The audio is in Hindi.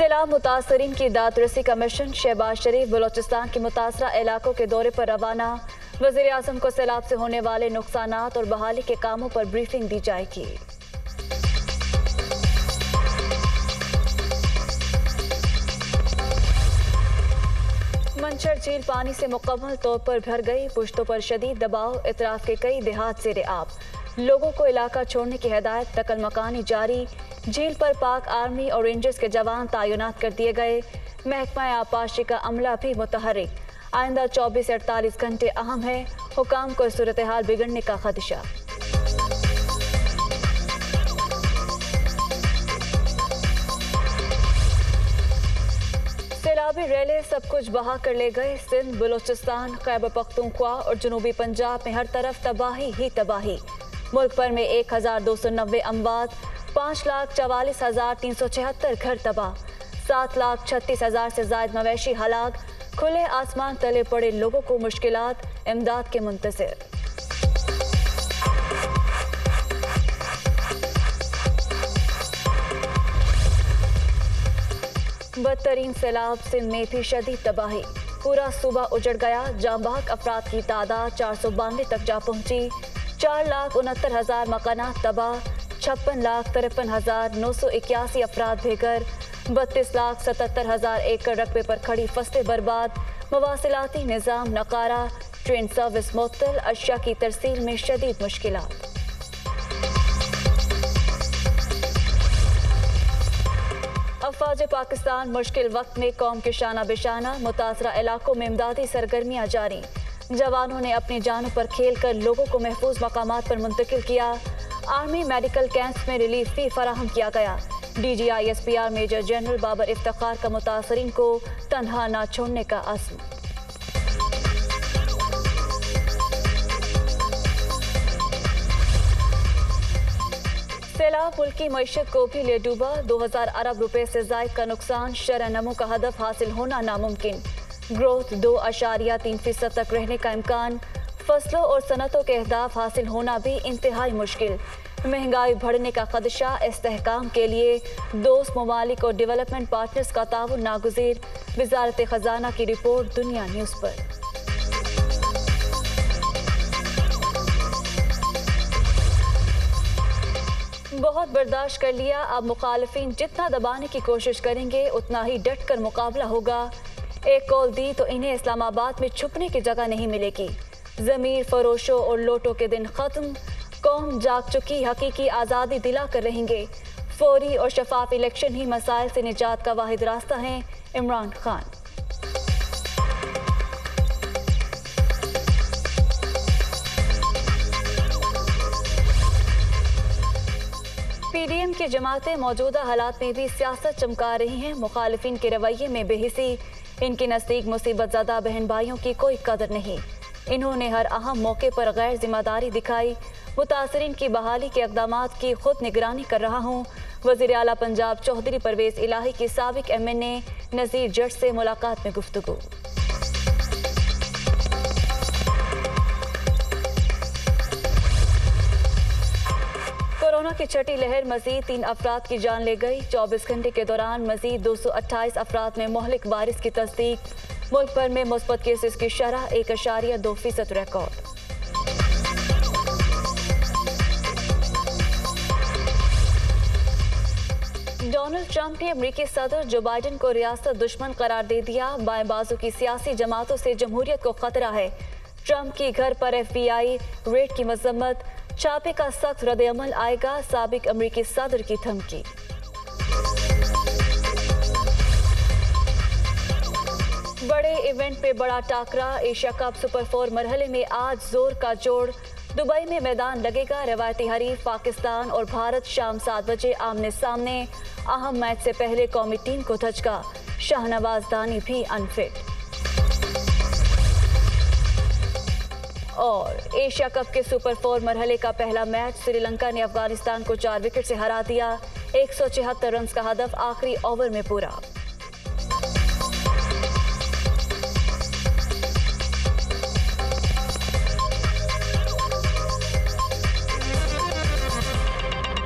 सैलाब मुतासरीन की दादरसी कमीशन शहबाज शरीफ बलोचिस्तान के मुतासरा इलाकों के दौरे पर रवाना। वज़ीर आज़म को सैलाब से होने वाले नुकसानात और बहाली के कामों पर ब्रीफिंग दी जाएगी। मंचर झील पानी से मुकम्मल तौर पर भर गई। पुश्तों पर शदीद दबाव, इतराफ के कई देहात ज़ेरे आब। लोगों को इलाका छोड़ने की हिदायत, नकल मकानी जारी। झील पर पाक आर्मी और रेंजर्स के जवान तैनात कर दिए गए। महकमा आबपाशी का अमला भी मुतहर्रिक। आइंदा 24 से 48 घंटे अहम है। हुकाम को सूरत हाल बिगड़ने का खदशा। सैलाबी रैले सब कुछ बहा कर ले गए। सिंध, बलोचिस्तान, खैबर पख्तूनख्वा और जनूबी पंजाब में हर तरफ तबाही ही तबाही। मुल्क भर में 1290 अमवात, 5,44,376 घर तबाह, 7,36,000 से ज्यादा मवेशी हलाक। खुले आसमान तले पड़े लोगों को मुश्किलात, इमदाद के मुंतज़िर। बदतरीन सैलाब, सिंध में भी शदीद तबाही। पूरा सूबा उजड़ गया। जाँ बहक अफराद की तादाद 492 तक जा पहुंची। 4,69,000 मकानात तबाह, 56,53,981 अफराद बेघर, 32,77,000 एकड़ रकबे पर खड़ी फसलें बर्बाद। मवासिलाती निज़ाम नकारा, ट्रेन सर्विस मुअत्तल, अशिया की तरसील में शदीद मुश्किलात। अफवाज पाकिस्तान मुश्किल वक्त में कौम के शाना बेशाना। मुतासरा इलाकों में इमदादी सरगर्मियाँ जारी। जवानों ने अपनी जानों पर खेल कर लोगों को महफूज मकामात पर मुंतकिल किया। आर्मी मेडिकल कैंप्स में रिलीफ भी फराहम किया गया। DGISPR major general Babar Iftikhar का मुतासरीन को तन्हा ना छोड़ने का अज़्म। सैलाब मुल्क की मईशत को भी ले डूबा। 2000 अरब रुपए से जायद का नुकसान। शरह नमो का हदफ हासिल होना नामुमकिन। ग्रोथ 2.3% तक रहने का इम्कान। फसलों और सनतों के अहदाफ हासिल होना भी इंतहाई मुश्किल। महंगाई बढ़ने का खदशा। इस्तेहकाम के लिए दोस्त ममालिक और डेवलपमेंट पार्टनर्स का ताउन नागुज़ीर। वज़ारत ख़जाना की रिपोर्ट दुनिया न्यूज़ पर। बहुत बर्दाश्त कर लिया। अब मुखालिफिन जितना दबाने की कोशिश करेंगे उतना ही डट कर मुकाबला होगा। एक कॉल दी तो इन्हें इस्लामाबाद में छुपने की जगह नहीं मिलेगी। ज़मीर फरोशों और लोटों के दिन ख़त्म। कौम जाग चुकी, हकीकी आज़ादी दिला कर रहेंगे। फौरी और शफाफ इलेक्शन ही मसाइल से निजात का वाहिद रास्ता है। इमरान खान। PDM की जमातें मौजूदा हालात में भी सियासत चमका रही हैं। मुखालिफिन के रवैये में बेहिसी। इनके नज़दीक मुसीबत ज़दा बहन भाइयों की कोई कदर नहीं। इन्होंने हर अहम मौके पर गैर जिम्मेदारी दिखाई। मुतासरीन की बहाली के इक़दामात की खुद निगरानी कर रहा हूँ। वज़ीर आला पंजाब चौधरी परवेज़ इलाही की साबिक MNA नज़ीर जट से मुलाकात में गुफ्तगू। कोरोना की छठी लहर मजीद 3 अफराद की जान ले गई। 24 घंटे के दौरान मजीद 228 अफराद में मोहलिक वारिस की तस्दीक। मुल्क भर में मुस्बत केसेस की शरह 1.2% रिकॉर्ड। डोनाल्ड ट्रंप ने अमेरिकी सदर जो बाइडेन को रियासत दुश्मन करार दे दिया। बाएं बाजू की सियासी जमातों से जमहूरियत को खतरा है। ट्रंप की घर पर FBI रेड की मजम्मत। छापे का सख्त रद्द-ए-अमल आएगा। साबिक अमेरिकी सदर की धमकी। बड़े इवेंट पे बड़ा टाकरा। एशिया कप सुपर 4 मरहले में आज जोर का जोड़। दुबई में मैदान लगेगा। रवायती हरीफ पाकिस्तान और भारत शाम 7 बजे आमने सामने। अहम मैच से पहले कौमी टीम को धचका। शाहनवाज दानी भी अनफिट। और एशिया कप के सुपर 4 मरहले का पहला मैच श्रीलंका ने अफगानिस्तान को 4 विकेट से हरा दिया। 176 रन का हदफ आखिरी ओवर में पूरा।